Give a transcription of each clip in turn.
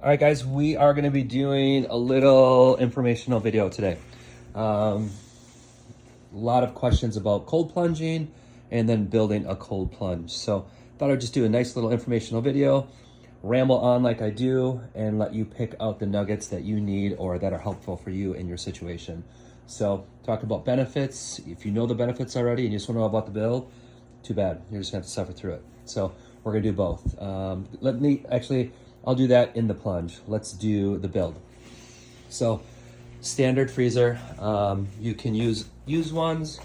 All right, guys, we are going to be doing a little informational video today. A lot of questions about cold plunging and then building a cold plunge. So thought I'd just do a nice little informational video, ramble on like I do, and let you pick out the nuggets that you need or that are helpful for you in your situation. So talk about benefits. If you know the benefits already and you just want to know about the build, too bad. You're just going to have to suffer through it. So we're going to do both. I'll do that in the plunge. Let's do the build. So standard freezer, you can use used ones,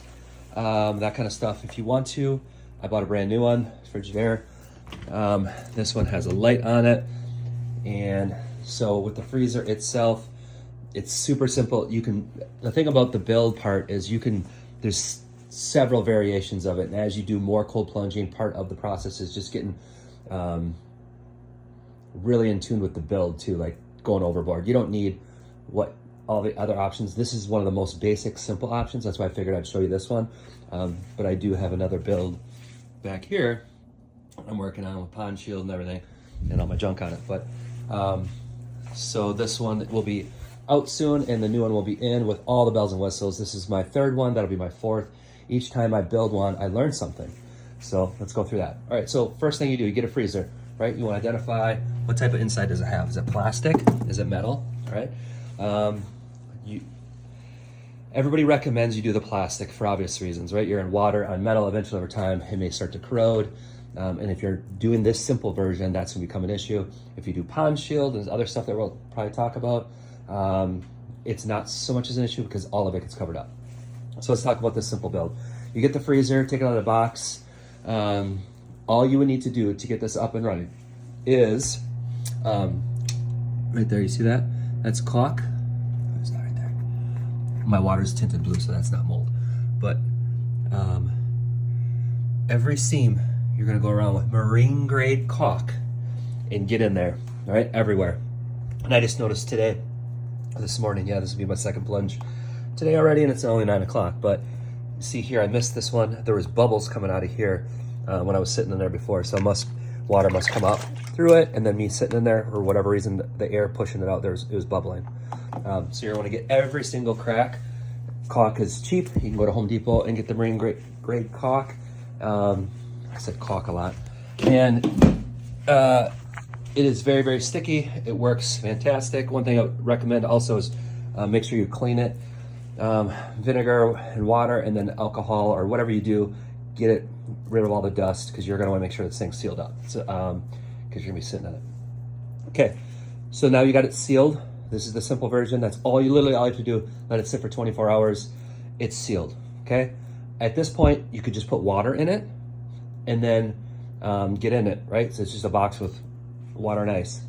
that kind of stuff if you want to. I bought a brand new one, Frigidaire. This one has a light on it. And so with the freezer itself, it's super simple. The thing about the build part is there's several variations of it. And as you do more cold plunging, part of the process is just getting really in tune with the build too, like going overboard. You don't need all the other options. This is one of the most basic, simple options. That's why I figured I'd show you this one. But I do have another build back here I'm working on with pond shield and everything and all my junk on it. But so this one will be out soon and the new one will be in with all the bells and whistles. This is my third one. That'll be my fourth. Each time I build one, I learn something. So let's go through that. All right, so first thing you do, you get a freezer, right? You want to identify what type of inside does it have. Is it plastic? Is it metal? All right. Everybody recommends you do the plastic for obvious reasons, right? You're in water on metal, eventually over time, it may start to corrode. And if you're doing this simple version, that's gonna become an issue. If you do pond shield, there's other stuff that we'll probably talk about. It's not so much as an issue because all of it gets covered up. So let's talk about this simple build. You get the freezer, take it out of the box. All you would need to do to get this up and running is, right there, you see that? That's caulk. It's not right there. My water's tinted blue, so that's not mold. But every seam, you're gonna go around with marine grade caulk and get in there, all right, everywhere. And I just noticed this morning, this will be my second plunge today already, and it's only 9 o'clock, but see here, I missed this one. There was bubbles coming out of here when I was sitting in there before, so water must come out through it, and then me sitting in there, or whatever reason, the air pushing it out, it was bubbling. So you're gonna get every single crack. Caulk is cheap. You can go to Home Depot and get the marine grade caulk. I said caulk a lot. And it is very, very sticky. It works fantastic. One thing I would recommend also is make sure you clean it. Vinegar and water and then alcohol or whatever you do, get rid of all the dust because you're gonna wanna make sure this thing's sealed up. So, because you're gonna be sitting in it. Okay, so now you got it sealed. This is the simple version. That's all you have to do. Let it sit for 24 hours. It's sealed, okay? At this point, you could just put water in it and then get in it, right? So it's just a box with water and ice.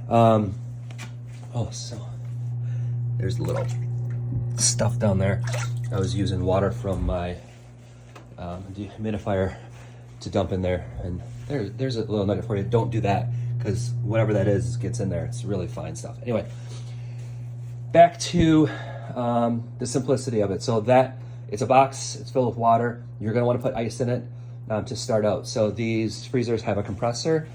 So there's a little stuff down there. I was using water from my dehumidifier to dump in there, and there's a little nugget for you. Don't do that because whatever that is gets in there. It's really fine stuff. Anyway, back to the simplicity of it. So that it's a box, it's filled with water. You're gonna wanna put ice in it to start out. So these freezers have a compressor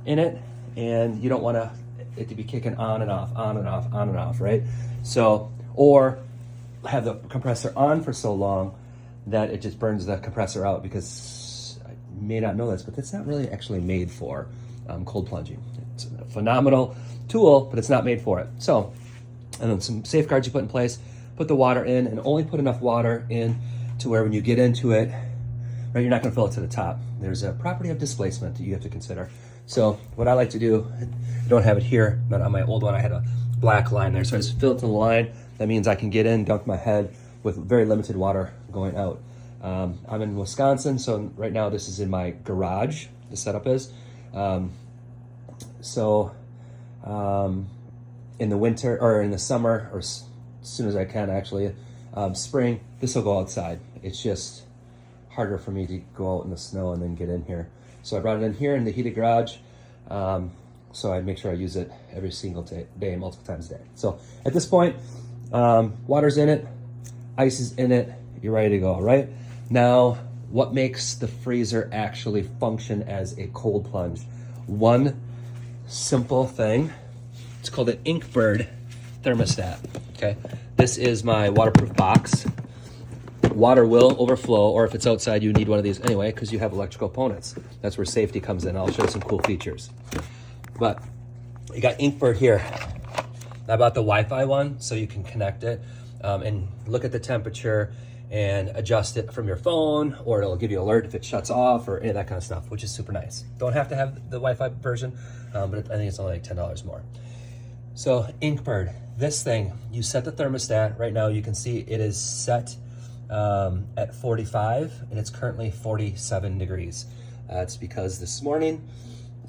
in it, and you don't want it to be kicking on and off, on and off, on and off, right? So, or have the compressor on for so long that it just burns the compressor out, because I may not know this, but it's not really actually made for cold plunging. It's a phenomenal tool, but it's not made for it. So, and then some safeguards you put in place, put the water in, and only put enough water in to where when you get into it, right, you're not gonna fill it to the top. There's a property of displacement that you have to consider. So what I like to do, I don't have it here, but on my old one, I had a black line there. So I just fill it to the line. That means I can get in, dunk my head with very limited water going out. I'm in Wisconsin, so right now this is in my garage, the setup is. In the winter, or in the summer, or as soon as I can actually, spring, this will go outside. It's just harder for me to go out in the snow and then get in here. So I brought it in here in the heated garage. So I make sure I use it every single day, multiple times a day. So at this point, water's in it, ice is in it, you're ready to go, right? Now, what makes the freezer actually function as a cold plunge? One simple thing It's called an Inkbird thermostat, okay? This is my waterproof box. Water will overflow, or if it's outside, you need one of these anyway, because you have electrical components. That's where safety comes in. I'll show you some cool features. But you got Inkbird here. I bought the Wi-Fi one, so you can connect it and look at the temperature and adjust it from your phone, or it'll give you an alert if it shuts off or any of that kind of stuff, which is super nice. Don't have to have the Wi-Fi version, but I think it's only like $10 more. So Inkbird, this thing, you set the thermostat. Right now you can see it is set at 45 and it's currently 47 degrees. It's because this morning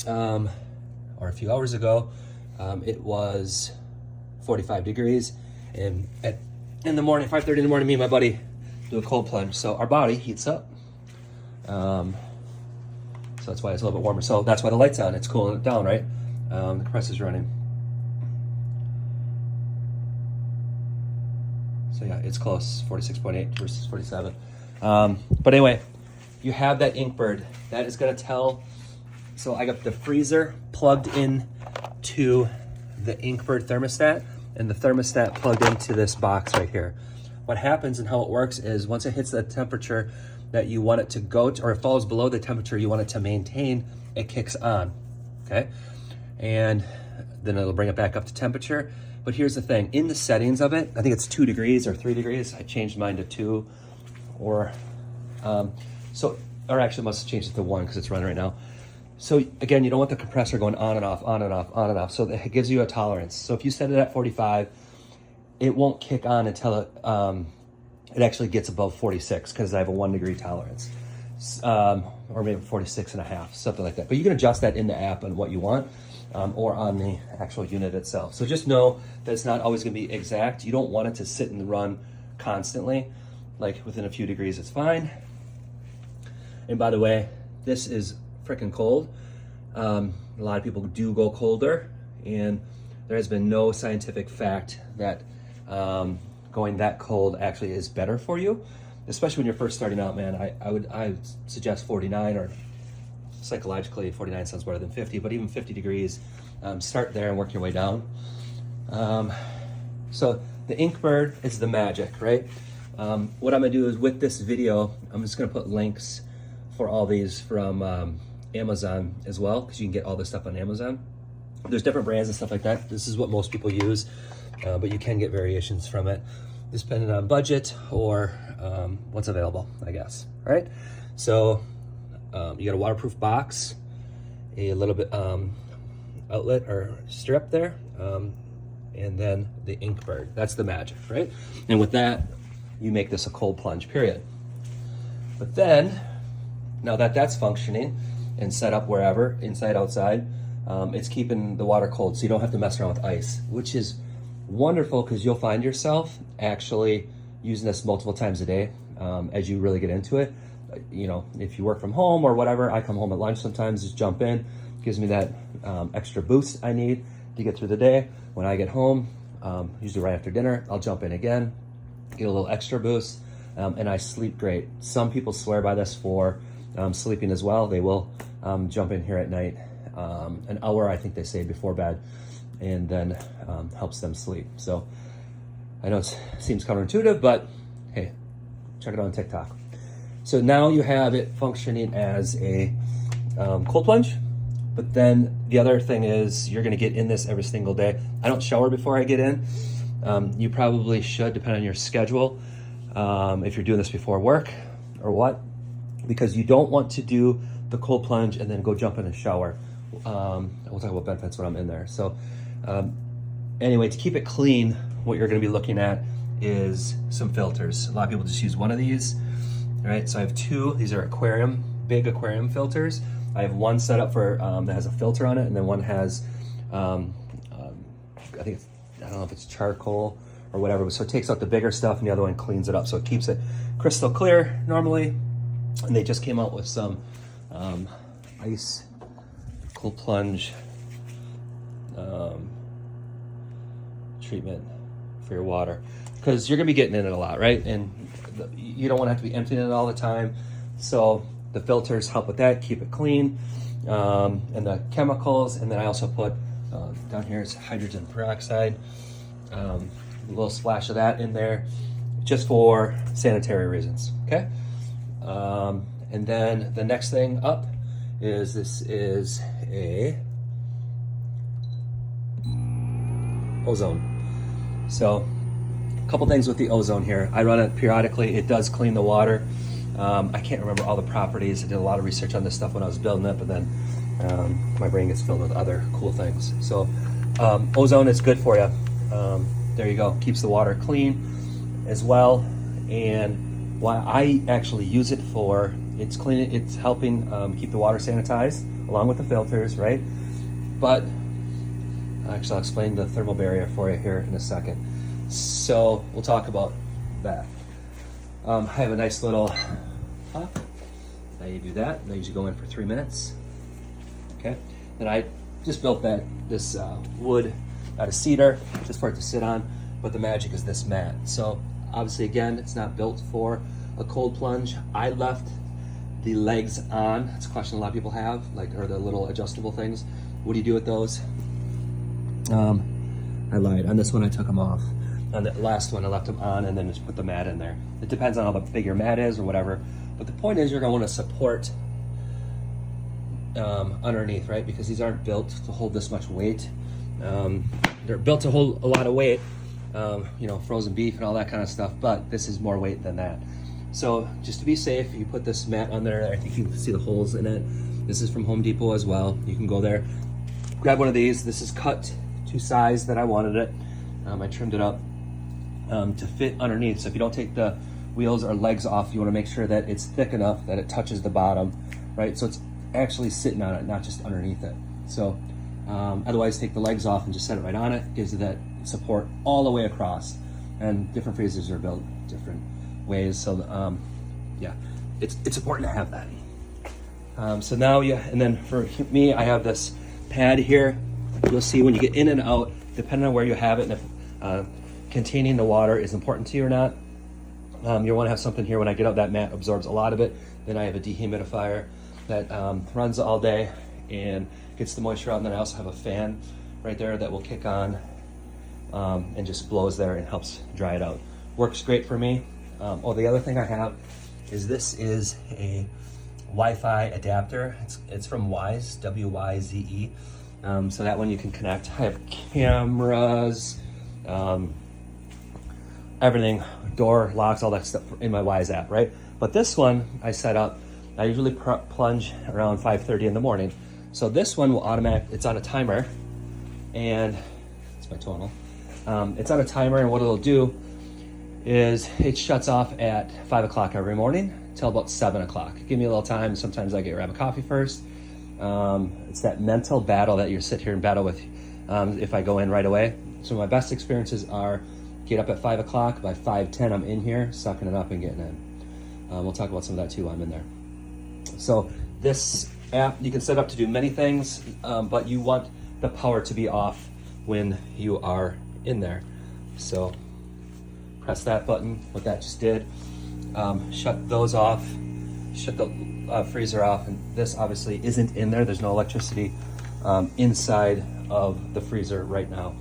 or a few hours ago it was 45 degrees, and in the morning, 5:30 in the morning, me and my buddy do a cold plunge, so our body heats up. So that's why it's a little bit warmer. So that's why the light's on. It's cooling it down, right? The compressor's running. So yeah, it's close, 46.8 versus 47. But anyway, you have that Inkbird. That is gonna tell, so I got the freezer plugged in to the Inkbird thermostat, and the thermostat plugged into this box right here. What happens and how it works is once it hits the temperature that you want it to go to, or it falls below the temperature you want it to maintain, it kicks on, okay? And then it'll bring it back up to temperature. But here's the thing, in the settings of it, I think it's 2 degrees or 3 degrees. I changed mine to 2, or actually I must have changed it to 1 because it's running right now. So again, you don't want the compressor going on and off, on and off, on and off. So it gives you a tolerance. So if you set it at 45, it won't kick on until it actually gets above 46, because I have a 1 degree tolerance, or maybe 46 and a half, something like that. But you can adjust that in the app on what you want, or on the actual unit itself. So just know that it's not always gonna be exact. You don't want it to sit and run constantly. Like within a few degrees, it's fine. And by the way, this is freaking cold. A lot of people do go colder, and there has been no scientific fact that going that cold actually is better for you, especially when you're first starting out, man. I would suggest 49, or psychologically 49 sounds better than 50, but even 50 degrees, start there and work your way down. So the Inkbird is the magic, right? What I'm gonna do is, with this video, I'm just gonna put links for all these from Amazon as well, because you can get all this stuff on Amazon. There's different brands and stuff like that. This is what most people use, but you can get variations from it depending on budget or what's available, I guess. All right, so you got a waterproof box, a little bit outlet or strip there, and then the Inkbird. That's the magic, right? And with that, you make this a cold plunge, period. But then, now that that's functioning and set up wherever, inside, outside, it's keeping the water cold, so you don't have to mess around with ice, which is wonderful, because you'll find yourself actually using this multiple times a day as you really get into it. You know, if you work from home or whatever, I come home at lunch sometimes, just jump in, gives me that extra boost I need to get through the day. When I get home, usually right after dinner, I'll jump in again, get a little extra boost, and I sleep great. Some people swear by this for sleeping as well. They will jump in here at night, an hour, I think they say, before bed, and then helps them sleep. So I know it seems counterintuitive, but hey, check it out on TikTok. So now you have it functioning as a cold plunge, but then the other thing is you're gonna get in this every single day. I don't shower before I get in. You probably should, depending on your schedule, if you're doing this before work or what, because you don't want to do the cold plunge and then go jump in a shower. We'll talk about benefits when I'm in there. So anyway, to keep it clean, what you're gonna be looking at is some filters. A lot of people just use one of these, right? So I have 2, these are big aquarium filters. I have one set up for, that has a filter on it, and then one has, I don't know if it's charcoal or whatever, so it takes out the bigger stuff, and the other one cleans it up, so it keeps it crystal clear normally. And they just came out with some ice cold plunge treatment for your water, because you're gonna be getting in it a lot, right? And you don't want to have to be emptying it all the time, so the filters help with that, keep it clean, and the chemicals. And then I also put Down here is hydrogen peroxide. A little splash of that in there just for sanitary reasons, okay? And then the next thing up is this is a ozone. So a couple things with the ozone here. I run it periodically. It does clean the water. I can't remember all the properties. I did a lot of research on this stuff when I was building it, but then my brain gets filled with other cool things. So ozone is good for you. There you go. Keeps the water clean as well. And what I actually use it for, it's cleaning, it's helping keep the water sanitized along with the filters, right? But actually, I'll explain the thermal barrier for you here in a second. So we'll talk about that. I have a nice little cup. Now you do that. Now you usually go in for 3 minutes. Okay. And I just built this wood out of cedar just for it to sit on. But the magic is this mat. So obviously, again, it's not built for a cold plunge. I left the legs on. It's a question a lot of people have, or the little adjustable things. What do you do with those? I lied. On this one, I took them off. On the last one, I left them on and then just put the mat in there. It depends on how big your mat is or whatever. But the point is, you're going to want to support underneath, right? Because these aren't built to hold this much weight. They're built to hold a lot of weight, frozen beef and all that kind of stuff. But this is more weight than that. So just to be safe, you put this mat on there. I think you can see the holes in it. This is from Home Depot as well. You can go there, grab one of these. This is cut to size that I wanted it. I trimmed it up to fit underneath. So if you don't take the wheels or legs off, you want to make sure that it's thick enough that it touches the bottom, right? So it's actually sitting on it, not just underneath it. So otherwise, take the legs off and just set it right on it. Gives you that support all the way across. And different freezers are built different ways. So yeah, it's important to have that. So now, and then for me, I have this pad here. You'll see when you get in and out, depending on where you have it, and if containing the water is important to you or not. You'll want to have something here when I get out. That mat absorbs a lot of it. Then I have a dehumidifier that runs all day and gets the moisture out. And then I also have a fan right there that will kick on and just blows there and helps dry it out. Works great for me. The other thing I have is this is a Wi-Fi adapter. It's from Wyze, W-Y-Z-E. So that one you can connect. I have cameras, everything, door locks, all that stuff in my Wyze app, right? But this one I set up, I usually plunge around 5:30 in the morning. So this one will it's on a timer, and it's my tonal. It's on a timer, and what it'll do is it shuts off at 5 o'clock every morning till about 7 o'clock. Give me a little time. Sometimes I grab a coffee first. It's that mental battle that you sit here and battle with if I go in right away. So my best experiences are get up at 5 o'clock. By 5:10, I'm in here, sucking it up and getting in. We'll talk about some of that too while I'm in there. So this app, you can set up to do many things, but you want the power to be off when you are in there. So press that button, what that just did. Shut those off, shut the freezer off, and this obviously isn't in there. There's no electricity inside of the freezer right now,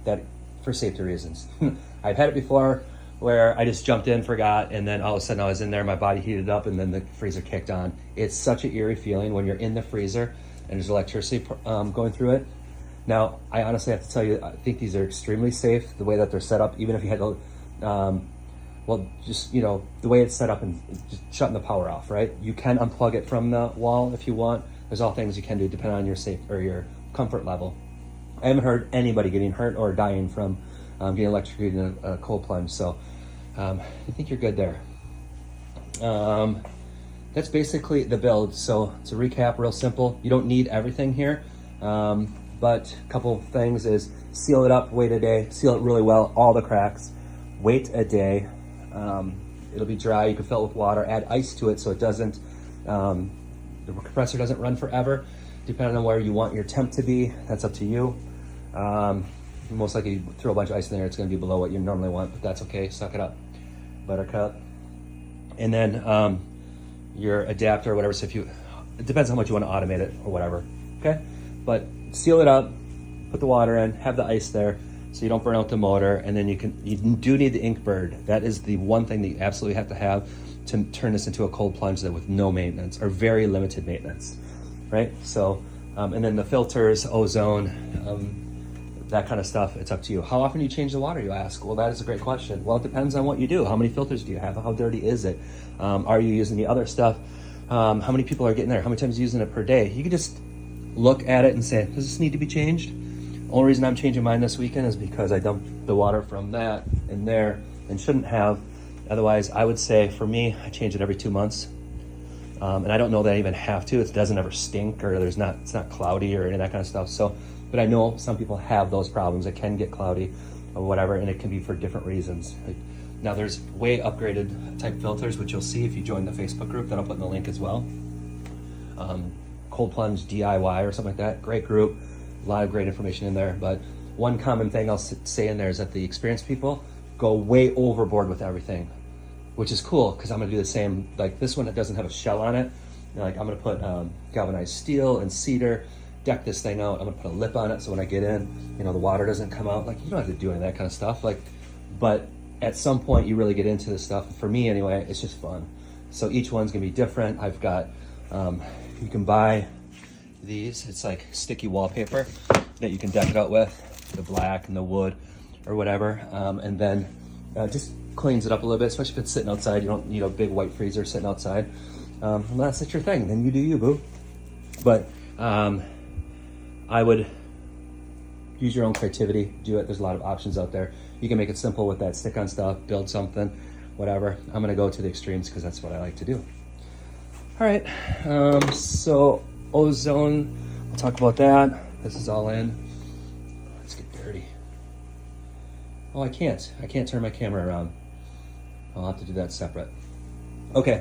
that for safety reasons. I've had it before where I just jumped in, forgot, and then all of a sudden I was in there, my body heated up, and then the freezer kicked on. It's such an eerie feeling when you're in the freezer and there's electricity going through it. Now, I honestly have to tell you, I think these are extremely safe, the way that they're set up, even if you had to, the way it's set up and just shutting the power off, right? You can unplug it from the wall if you want. There's all things you can do depending on your safe or your comfort level. I haven't heard anybody getting hurt or dying from getting electrocuted in a cold plunge, so I think you're good there. That's basically the build. So to recap, real simple. You don't need everything here, but a couple things is seal it up, wait a day, seal it really well, all the cracks, wait a day. It'll be dry, you can fill it with water, add ice to it so it doesn't, the compressor doesn't run forever. Depending on where you want your temp to be, that's up to you. Most likely you throw a bunch of ice in there, it's gonna be below what you normally want, but that's okay, suck it up, buttercup. And then your adapter or whatever, so it depends how much you wanna automate it or whatever, okay? But seal it up, put the water in, have the ice there so you don't burn out the motor, and then you do need the ink bird. That is the one thing that you absolutely have to have to turn this into a cold plunge with no maintenance or very limited maintenance, right? So, and then the filters, ozone, that kind of stuff, it's up to you. How often do you change the water, you ask? Well, that is a great question. Well, it depends on what you do. How many filters do you have? How dirty is it? Are you using the other stuff? How many people are getting there? How many times are you using it per day? You can just look at it and say, does this need to be changed? Only reason I'm changing mine this weekend is because I dumped the water from that in there and shouldn't have. Otherwise, I would say for me, I change it every 2 months. And I don't know that I even have to. It doesn't ever stink, or it's not cloudy or any of that kind of stuff. So, but I know some people have those problems. It can get cloudy or whatever, and it can be for different reasons. Now there's way upgraded type filters, which you'll see if you join the Facebook group that I'll put in the link as well. Cold Plunge DIY or something like that. Great group, a lot of great information in there. But one common thing I'll say in there is that the experienced people go way overboard with everything, which is cool because I'm gonna do the same. Like this one, it doesn't have a shell on it. Like I'm gonna put galvanized steel and cedar, deck this thing out. I'm gonna put a lip on it so when I get in, the water doesn't come out. Like you don't have to do any of that kind of stuff. But at some point you really get into this stuff. For me anyway, it's just fun. So each one's gonna be different. I've got, you can buy these. It's like sticky wallpaper that you can deck it out with, the black and the wood or whatever. And then just cleans it up a little bit, especially if it's sitting outside. You don't need a big white freezer sitting outside. Unless it's your thing, then you do you, boo. But I would use your own creativity, do it. There's a lot of options out there. You can make it simple with that stick-on stuff, build something, whatever. I'm gonna go to the extremes because that's what I like to do. All right, so ozone, we'll talk about that. This is all in. Let's get dirty. Oh, I can't turn my camera around. I'll have to do that separate. Okay,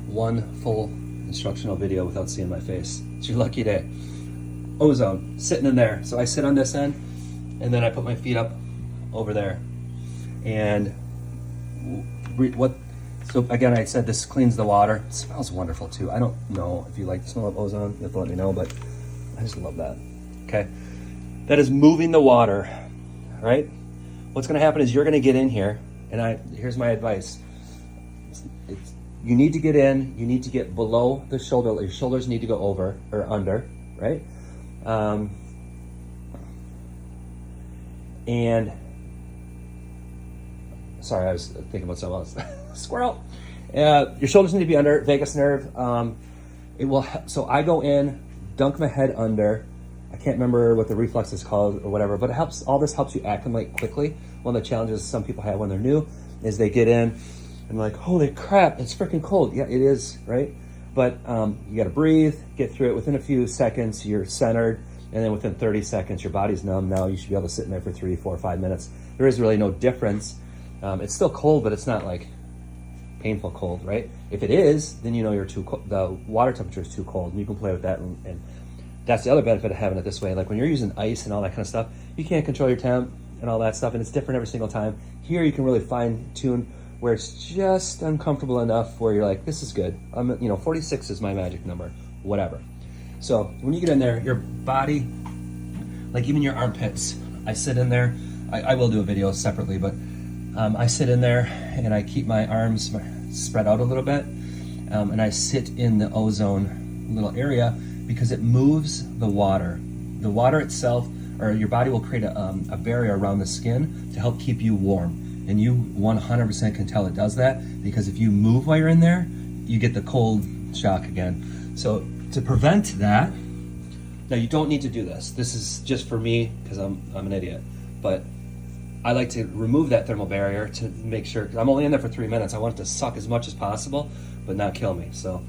one full instructional video without seeing my face. It's your lucky day. Ozone, sitting in there. So I sit on this end, and then I put my feet up over there. And so again, I said this cleans the water. It smells wonderful too. I don't know if you like the smell of ozone, you have to let me know, but I just love that. Okay, that is moving the water, right? What's gonna happen is you're gonna get in here, and here's my advice. You need to get in, you need to get below the shoulder, your shoulders need to go over or under, right? And sorry, I was thinking about something else. Squirrel. Your shoulders need to be under, vagus nerve. It will. So I go in, dunk my head under. I can't remember what the reflex is called or whatever, but it helps. All this helps you acclimate quickly. One of the challenges some people have when they're new is they get in and like, holy crap, it's freaking cold. Yeah, it is, right? But you got to breathe, get through it. Within a few seconds, you're centered, and then within 30 seconds, your body's numb. Now you should be able to sit in there for 3, 4, 5 minutes. There is really no difference. It's still cold, but it's not like painful cold, right? If it is, then you know you're too cold. The water temperature is too cold, and you can play with that. And that's the other benefit of having it this way. Like when you're using ice and all that kind of stuff, you can't control your temp and all that stuff, and it's different every single time. Here, you can really fine tune where it's just uncomfortable enough where you're like, this is good. 46 is my magic number, whatever. So when you get in there, your body, like even your armpits, I sit in there. I will do a video separately, but I sit in there and I keep my arms spread out a little bit, and I sit in the ozone little area because it moves the water. The water itself, or your body will create a barrier around the skin to help keep you warm. And you 100% can tell it does that because if you move while you're in there, you get the cold shock again. So to prevent that, now you don't need to do this. This is just for me because I'm an idiot. But I like to remove that thermal barrier to make sure, because I'm only in there for 3 minutes. I want it to suck as much as possible, but not kill me. So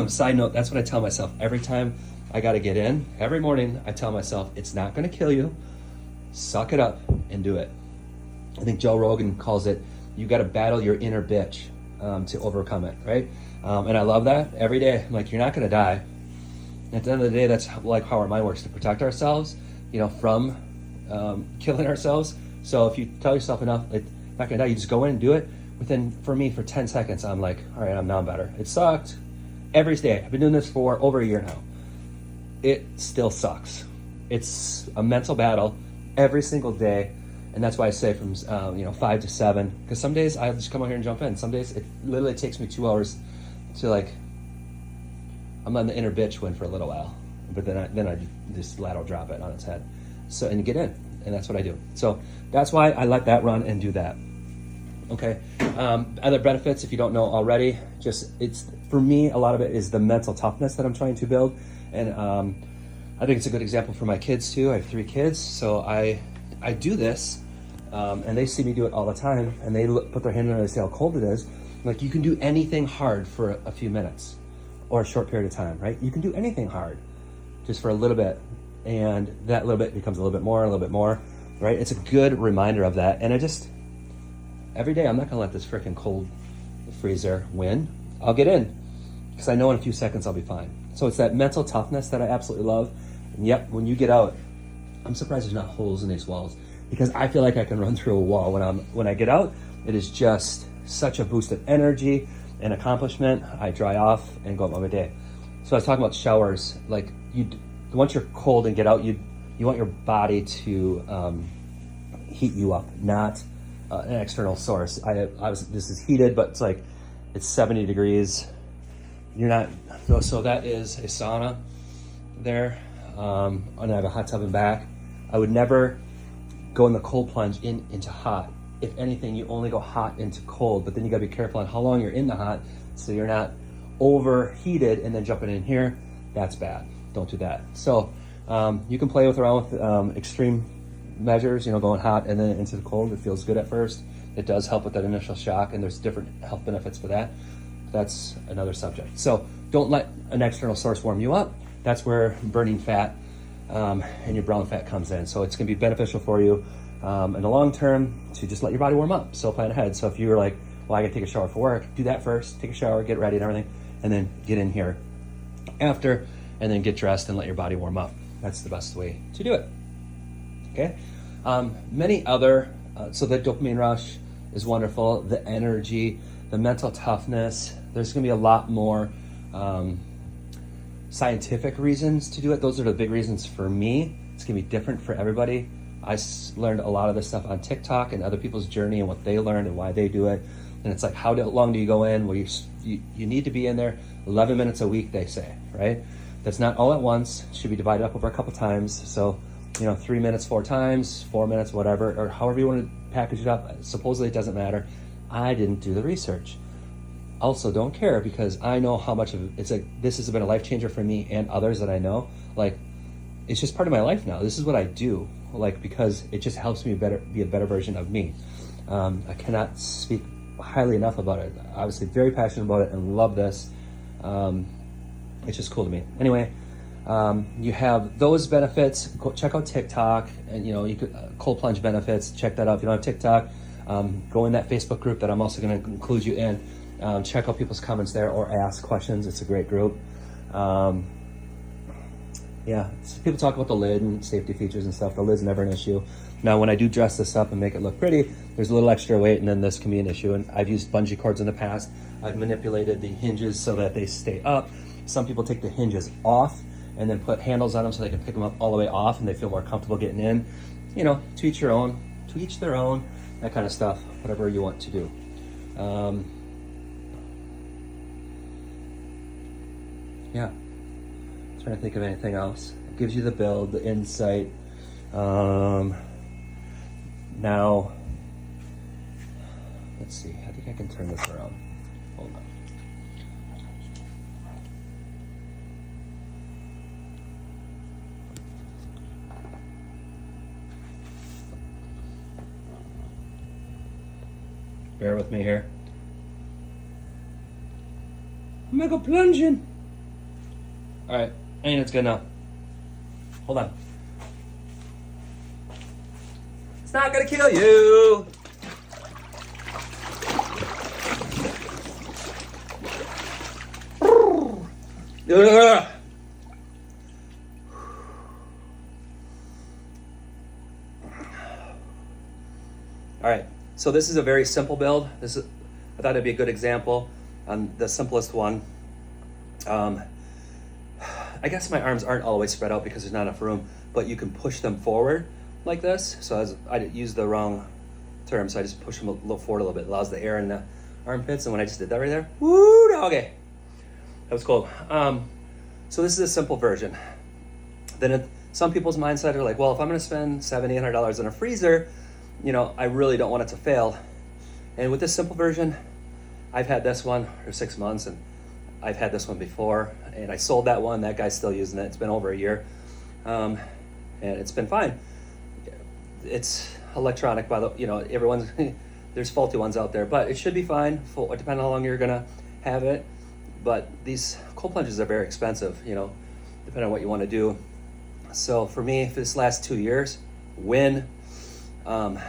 side note, that's what I tell myself every time I got to get in. Every morning I tell myself, it's not going to kill you. Suck it up and do it. I think Joe Rogan calls it, you got to battle your inner bitch to overcome it, right? And I love that every day. I'm like, you're not going to die. At the end of the day, that's like how our mind works, to protect ourselves, from killing ourselves. So if you tell yourself enough, like, not going to die, you just go in and do it. For me, for 10 seconds, I'm like, all right, I'm now better. It sucked every day. I've been doing this for over a year now. it still sucks. It's a mental battle every single day. And that's why I say from 5 to 7, because some days I just come out here and jump in. Some days it literally takes me 2 hours to I'm letting the inner bitch win for a little while, but then I just lateral drop it on its head, and get in, and that's what I do. So that's why I let that run and do that. Okay. Other benefits, if you don't know already, it's for me, a lot of it is the mental toughness that I'm trying to build, and I think it's a good example for my kids too. I have 3 kids, so I do this, and they see me do it all the time, and they put their hand in it and they say how cold it is. Like, you can do anything hard for a few minutes or a short period of time, right? You can do anything hard just for a little bit, and that little bit becomes a little bit more, right? It's a good reminder of that. And every day, I'm not gonna let this freaking cold freezer win. I'll get in, because I know in a few seconds I'll be fine. So it's that mental toughness that I absolutely love. And yep, when you get out, I'm surprised there's not holes in these walls, because I feel like I can run through a wall when I get out. It is just such a boost of energy and accomplishment. I dry off and go about my day. So I was talking about showers. Like, once you're cold and get out, you want your body to heat you up, not an external source. This is heated, but it's 70 degrees. You're not. So that is a sauna there, and I have a hot tub in back. I would never go in the cold plunge into hot. If anything, you only go hot into cold, but then you gotta be careful on how long you're in the hot, so you're not overheated and then jumping in here. That's bad. Don't do that. So you can play around with extreme measures, going hot and then into the cold. It feels good at first. It does help with that initial shock, and there's different health benefits for that. That's another subject. So don't let an external source warm you up. That's where burning fat and your brown fat comes in. So it's gonna be beneficial for you in the long term to just let your body warm up. So plan ahead. So if you were like, well, I gotta take a shower for work, do that first. Take a shower, get ready and everything, and then get in here after, and then get dressed and let your body warm up. That's the best way to do it. Okay. Many other, so the dopamine rush is wonderful. The energy, the mental toughness. There's gonna be a lot more scientific reasons to do it. Those are the big reasons for me. It's gonna be different for everybody. I learned a lot of this stuff on TikTok and other people's journey and what they learned and why they do it. And it's like, how long do you go in? Well, you need to be in there 11 minutes a week, they say, right? That's not all at once. It should be divided up over a couple times. So, 3 minutes 4 times, 4 minutes, whatever, or however you want to package it up. Supposedly it doesn't matter. I didn't do the research. Also, don't care, because I know how much of it's this has been a life changer for me and others that I know. It's just part of my life now. This is what I do, because it just helps me be a better version of me. I cannot speak highly enough about it. Obviously, very passionate about it and love this. It's just cool to me. Anyway, you have those benefits. Go check out TikTok, and you could cold plunge benefits. Check that out. If you don't have TikTok, go in that Facebook group that I'm also going to include you in. Check out people's comments there or ask questions. It's a great group. People talk about the lid and safety features and stuff. The lid's never an issue. Now, when I do dress this up and make it look pretty, there's a little extra weight, and then this can be an issue. And I've used bungee cords in the past. I've manipulated the hinges so that they stay up. Some people take the hinges off and then put handles on them so they can pick them up all the way off and they feel more comfortable getting in. To each your own, to each their own, that kind of stuff, whatever you want to do. Trying to think of anything else. It gives you the build, the insight. Now, let's see. I think I can turn this around. Hold on. Bear with me here. I'm gonna go plunging. All right, I think it's good now. Hold on. It's not gonna kill you. All right, so this is a very simple build. I thought it'd be a good example on the simplest one. I guess my arms aren't all the way spread out because there's not enough room, but you can push them forward like this. So I used the wrong term, so I just push them a little forward a little bit. It allows the air in the armpits, and when I just did that right there, woo, doggy. That was cool. So this is a simple version. Then some people's mindset are like, well, if I'm gonna spend $700, $800 on a freezer, I really don't want it to fail. And with this simple version, I've had this one for 6 months, and I've had this one before, and I sold that one. That guy's still using it. It's been over a year, and it's been fine. It's electronic, by the everyone's there's faulty ones out there, but it should be fine. Depending on how long you're gonna have it. But these cold plunges are very expensive, depending on what you want to do. So for me, for this last 2 years, a lot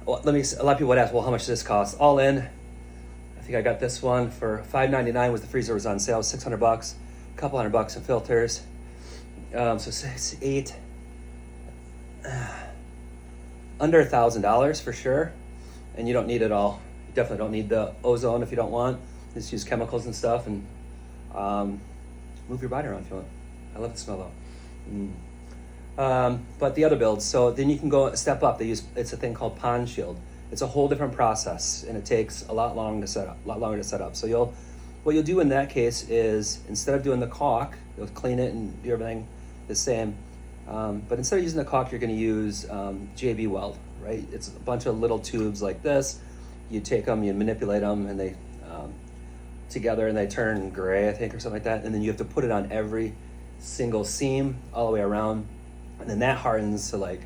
of people would ask, well, how much does this cost? All in, I think I got this one for $5.99. Was the freezer was on sale, $600, a couple $100 in filters. So 6, 8, under $1,000 for sure. And you don't need it all. You definitely don't need the ozone if you don't want. Just use chemicals and stuff, and move your body around if you want. I love the smell though. But the other builds, so then you can go a step up. It's a thing called Pond Shield. It's a whole different process, and it takes a lot longer to set up. So what you'll do in that case is, instead of doing the caulk, you'll clean it and do everything the same. But instead of using the caulk, you're going to use JB Weld, right? It's a bunch of little tubes like this. You take them, you manipulate them, and they together, and they turn gray, I think, or something like that. And then you have to put it on every single seam all the way around, and then that hardens to like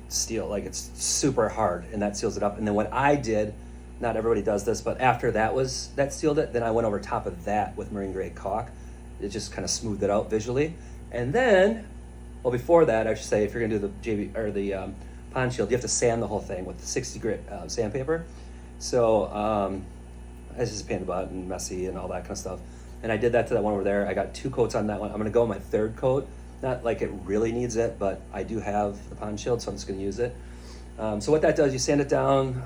steel, like it's super hard, and that seals it up. And then what I did, not everybody does this, but after that sealed it, then I went over top of that with marine grade caulk. It just kind of smoothed it out visually. And then, well, before that, I should say, if you're gonna do the JB or the Pond Shield, you have to sand the whole thing with the 60 grit sandpaper. So this is a pain in the butt and messy and all that kind of stuff. And I did that to that one over there. I got 2 coats on that one. I'm gonna go on my 3rd coat. Not like it really needs it, but I do have the Pond Shield, so I'm just gonna use it. So what that does, you sand it down,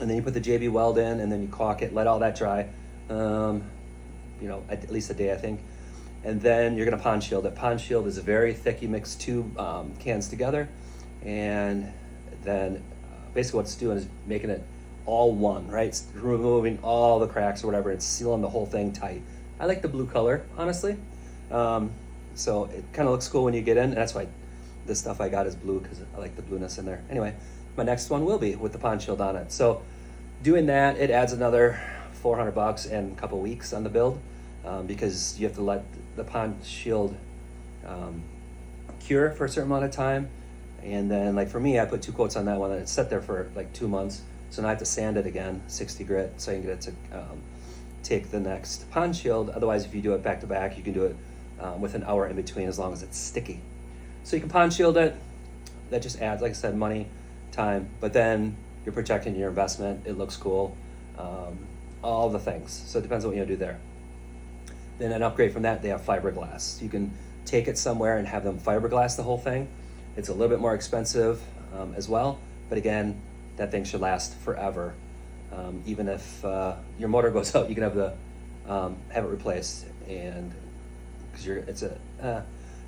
and then you put the JB Weld in, and then you caulk it, let all that dry, at least a day, I think. And then you're gonna Pond Shield it. Pond Shield is very thick. You mix 2 cans together, and then basically what it's doing is making it all one, right? It's removing all the cracks or whatever. It's sealing the whole thing tight. I like the blue color, honestly. So it kind of looks cool when you get in, and that's why this stuff I got is blue, because I like the blueness in there. Anyway, my next one will be with the Pond Shield on it. So doing that, it adds another $400 and a couple weeks on the build, because you have to let the Pond Shield cure for a certain amount of time. And then, like for me, I put 2 coats on that one, and it sat there for like 2 months. So now I have to sand it again, 60 grit, so I can get it to take the next Pond Shield. Otherwise, if you do it back to back, you can do it with an hour in between, as long as it's sticky. So you can Pond Shield it. That just adds, like I said, money, time, but then you're protecting your investment. It looks cool, all the things. So it depends on what you do there. Then an upgrade from that, they have fiberglass. You can take it somewhere and have them fiberglass the whole thing. It's a little bit more expensive as well, but again, that thing should last forever. Even if your motor goes out, you can have it replaced. And because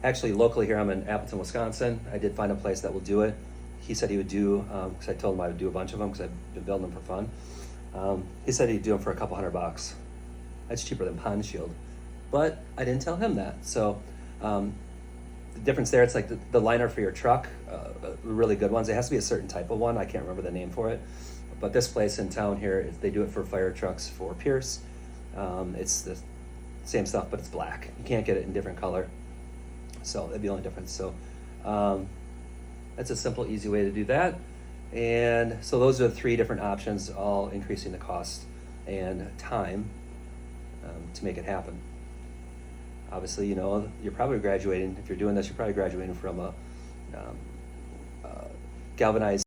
actually locally here, I'm in Appleton, Wisconsin. I did find a place that will do it. He said he would do, because I told him I would do a bunch of them, because I've been building them for fun. He said he'd do them for a couple $100. That's cheaper than Pond Shield, but I didn't tell him that. So the difference there, it's like the liner for your truck, really good ones. It has to be a certain type of one. I can't remember the name for it, but this place in town here, they do it for fire trucks for Pierce. It's the same stuff, but it's black. You can't get it in different color, so that'd be the only difference. So that's a simple, easy way to do that. And so those are the 3 different options, all increasing the cost and time to make it happen. Obviously, you're probably graduating, if you're doing this, you're probably graduating from a galvanized